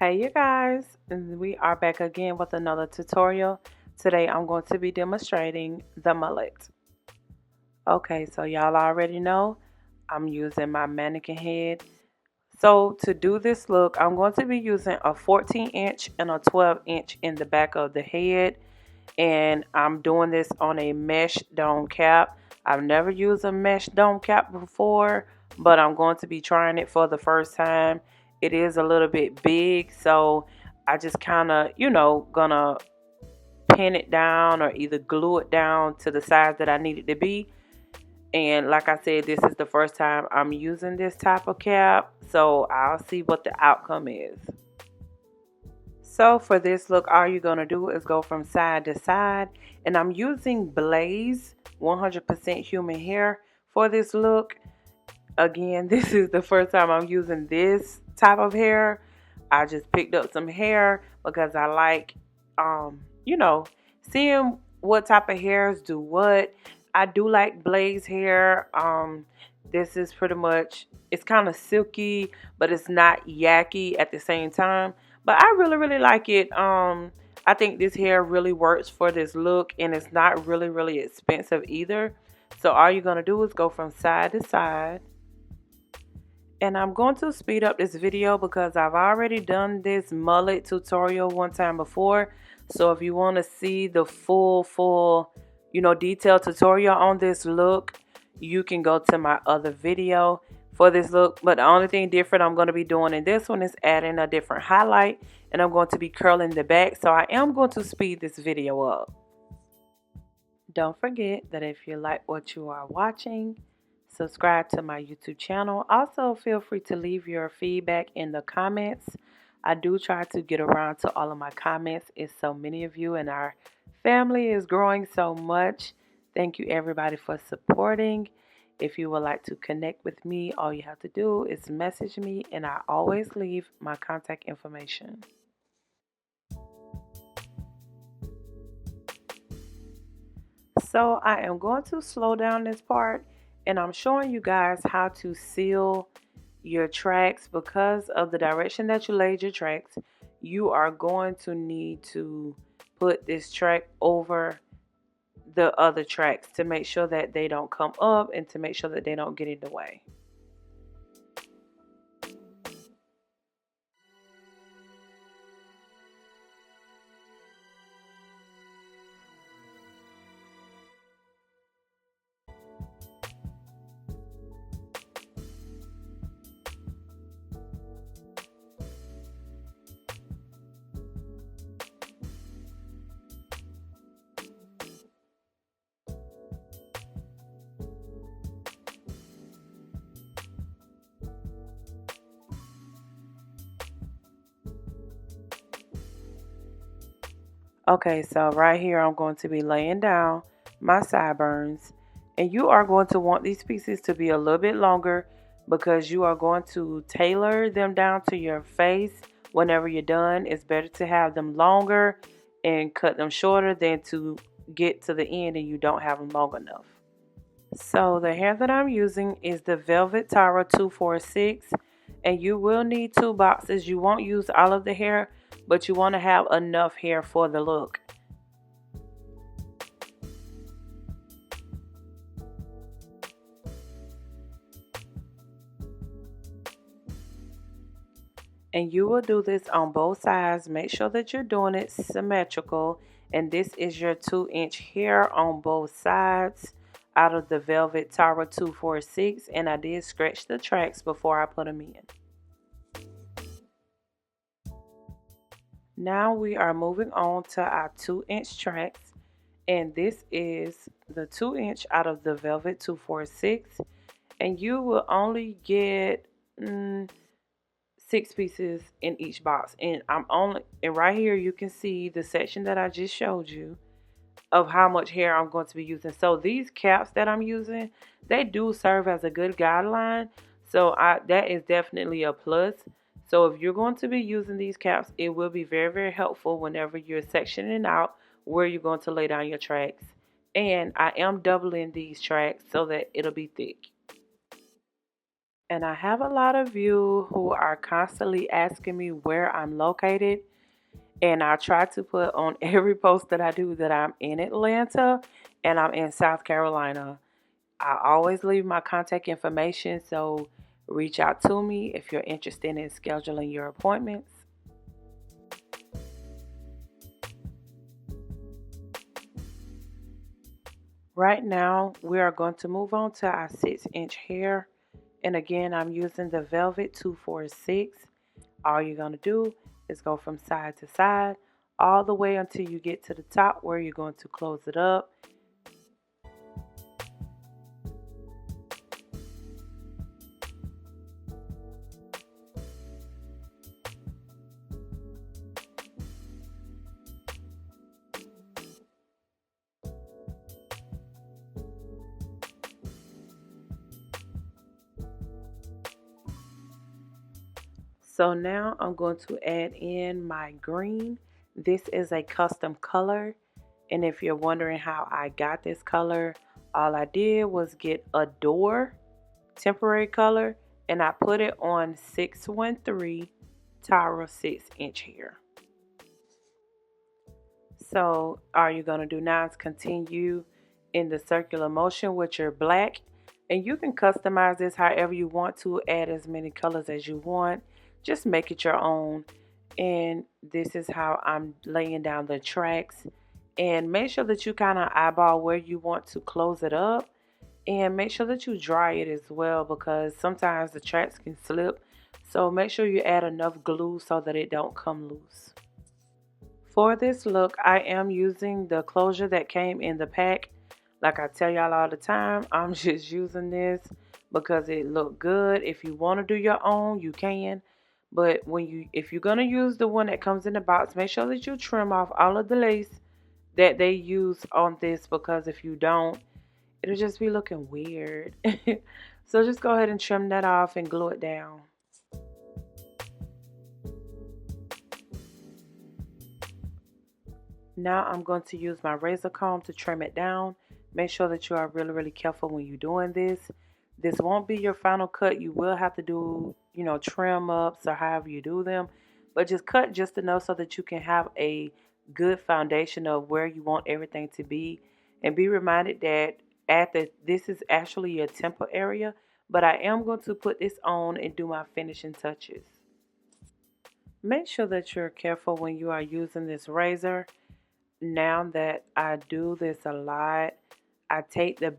Hey you guys, and we are back again with another tutorial. Today I'm going to be demonstrating the mullet. Okay, so y'all already know I'm using my mannequin head. So to do this look, I'm going to be using a 14-inch and a 12-inch in the back of the head. And I'm doing this on a mesh dome cap. I've never used a mesh dome cap before, but I'm going to be trying it for the first time. It is a little bit big, so I just kind of, gonna pin it down or either glue it down to the size that I need it to be. And like I said, this is the first time I'm using this type of cap, so I'll see what the outcome is. So for this look, all you're going to do is go from side to side. And I'm using Blaze 100% human hair for this look. Again, this is the first time I'm using this type of hair. I just picked up some hair because I like, seeing what type of hairs do what. I do like Blaze hair. This is pretty much, it's kind of silky, but it's not yucky at the same time. But I really like it. I think this hair really works for this look, and it's not really expensive either. So all you're going to do is go from side to side. And I'm going to speed up this video because I've already done this mullet tutorial one time before. So if you want to see the full, detailed tutorial on this look, you can go to my other video for this look. But the only thing different I'm going to be doing in this one is adding a different highlight, and I'm going to be curling the back. So I am going to speed this video up. Don't forget that if you like what you are watching, subscribe to my YouTube channel. Also, feel free to leave your feedback in the comments. I do try to get around to all of my comments. It's so many of you, and our family is growing so much. Thank you everybody for supporting. If you would like to connect with me, all you have to do is message me, and I always leave my contact information. So I am going to slow down this part, and I'm showing you guys how to seal your tracks. Because of the direction that you laid your tracks, you are going to need to put this track over the other tracks to make sure that they don't come up and to make sure that they don't get in the way. Okay, so right here I'm going to be laying down my sideburns, and you are going to want these pieces to be a little bit longer because you are going to tailor them down to your face. Whenever you're done, it's better to have them longer and cut them shorter than to get to the end and you don't have them long enough. So the hair that I'm using is the Velvet Tara 246, and you will need 2 boxes. You won't use all of the hair, but you want to have enough hair for the look. And you will do this on both sides. Make sure that you're doing it symmetrical, and this is your 2-inch hair on both sides out of the Velvet Tara 246, and I did scratch the tracks before I put them in. Now we are moving on to our 2-inch tracks, and this is the 2-inch out of the Velvet 246, and you will only get 6 pieces in each box. And right here you can see the section that I just showed you of how much hair I'm going to be using. So these caps that I'm using, they do serve as a good guideline, so that is definitely a plus. So if you're going to be using these caps, it will be very helpful whenever you're sectioning out where you're going to lay down your tracks. And I am doubling these tracks so that it'll be thick. And I have a lot of you who are constantly asking me where I'm located. And I try to put on every post that I do that I'm in Atlanta and I'm in South Carolina. I always leave my contact information, so reach out to me if you're interested in scheduling your appointments. Right now, we are going to move on to our 6-inch hair. And again, I'm using the Velvet 246. All you're going to do is go from side to side all the way until you get to the top where you're going to close it up. So now I'm going to add in my green. This is a custom color. And if you're wondering how I got this color, all I did was get a door temporary color and I put it on 613 Tyra 6-inch hair. So all you're going to do now is continue in the circular motion with your black. And you can customize this however you want to, add as many colors as you want. Just make it your own. And this is how I'm laying down the tracks. And make sure that you kind of eyeball where you want to close it up. And make sure that you dry it as well because sometimes the tracks can slip. So make sure you add enough glue so that it don't come loose. For this look, I am using the closure that came in the pack. Like I tell y'all all the time, I'm just using this because it looked good. If you want to do your own, you can. But if you're gonna use the one that comes in the box, make sure that you trim off all of the lace that they use on this because if you don't, it'll just be looking weird. So just go ahead and trim that off and glue it down. Now I'm going to use my razor comb to trim it down. Make sure that you are really, really careful when you're doing this. This won't be your final cut. You will have to do, trim ups or however you do them. But just cut just enough so that you can have a good foundation of where you want everything to be. And be reminded that this is actually your temple area. But I am going to put this on and do my finishing touches. Make sure that you're careful when you are using this razor. Now that I do this a lot, I take the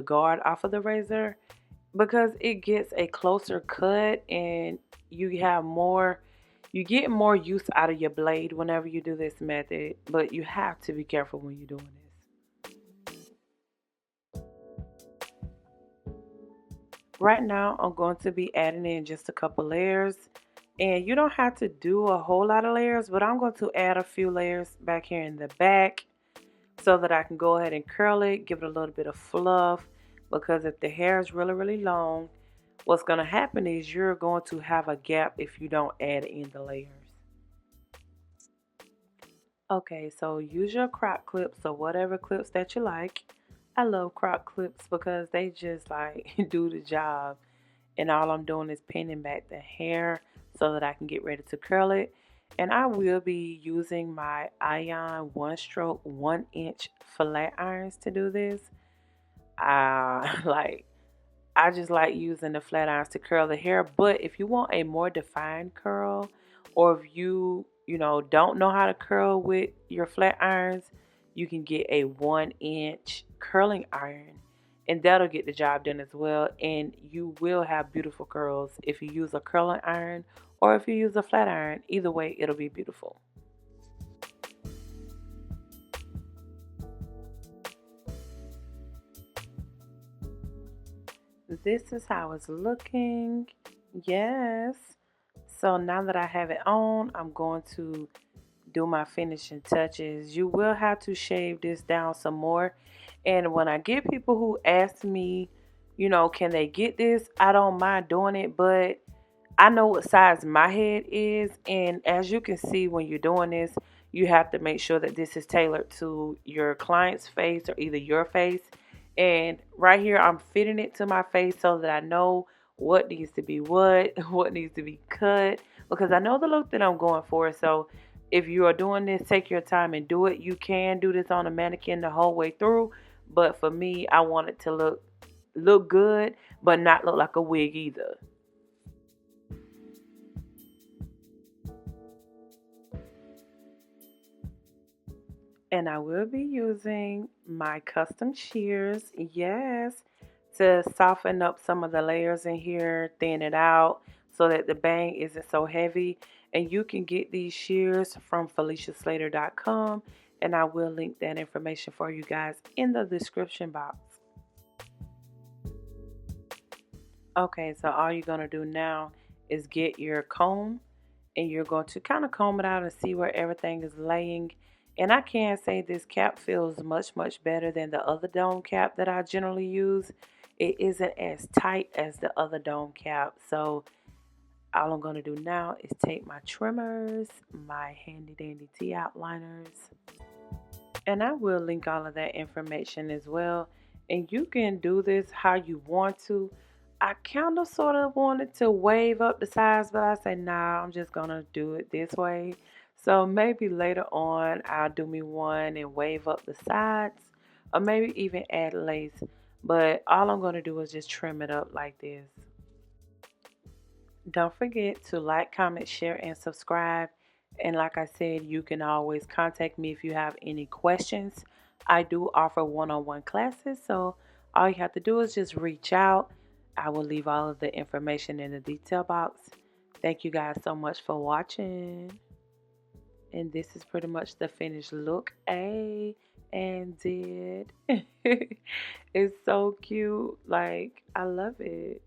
guard off of the razor because it gets a closer cut and you get more use out of your blade whenever you do this method, but you have to be careful when you're doing this. Right now, I'm going to be adding in just a couple layers. And you don't have to do a whole lot of layers, but I'm going to add a few layers back here in the back so that I can go ahead and curl it, give it a little bit of fluff. Because if the hair is really, really long, what's going to happen is you're going to have a gap if you don't add in the layers. Okay, so use your crop clips or whatever clips that you like. I love crop clips because they just like do the job. And all I'm doing is pinning back the hair so that I can get ready to curl it. And I will be using my Ion 1-stroke 1-inch flat irons to do this. Uh, like I just like using the flat irons to curl the hair. But if you want a more defined curl, or if you don't know how to curl with your flat irons, you can get a 1-inch curling iron. And that'll get the job done as well. And you will have beautiful curls if you use a curling iron or if you use a flat iron. Either way, it'll be beautiful. This is how it's looking. Yes. So now that I have it on, I'm going to do my finishing touches. You will have to shave this down some more. And when I get people who ask me, can they get this? I don't mind doing it, but I know what size my head is. And as you can see when you're doing this, you have to make sure that this is tailored to your client's face or either your face. And right here, I'm fitting it to my face so that I know what needs to be what needs to be cut, because I know the look that I'm going for. So if you are doing this, take your time and do it. You can do this on a mannequin the whole way through, but for me, I want it to look good, but not look like a wig either. And I will be using my custom shears, yes, to soften up some of the layers in here, thin it out so that the bang isn't so heavy. And you can get these shears from FeliciaSlater.com, and I will link that information for you guys in the description box. Okay, so all you're going to do now is get your comb, and you're going to kind of comb it out and see where everything is laying. And I can say this cap feels much better than the other dome cap that I generally use. It isn't as tight as the other dome cap. So all I'm going to do now is take my trimmers, my handy dandy T outliners, and I will link all of that information as well. And you can do this how you want to. I kind of sort of wanted to wave up the sides, but I said, nah, I'm just going to do it this way. So maybe later on, I'll do me one and wave up the sides, or maybe even add lace. But all I'm going to do is just trim it up like this. Don't forget to like, comment, share, and subscribe. And like I said, you can always contact me if you have any questions. I do offer one-on-one classes, so all you have to do is just reach out. I will leave all of the information in the detail box. Thank you guys so much for watching. And this is pretty much the finished look. And did. It's so cute. Like, I love it.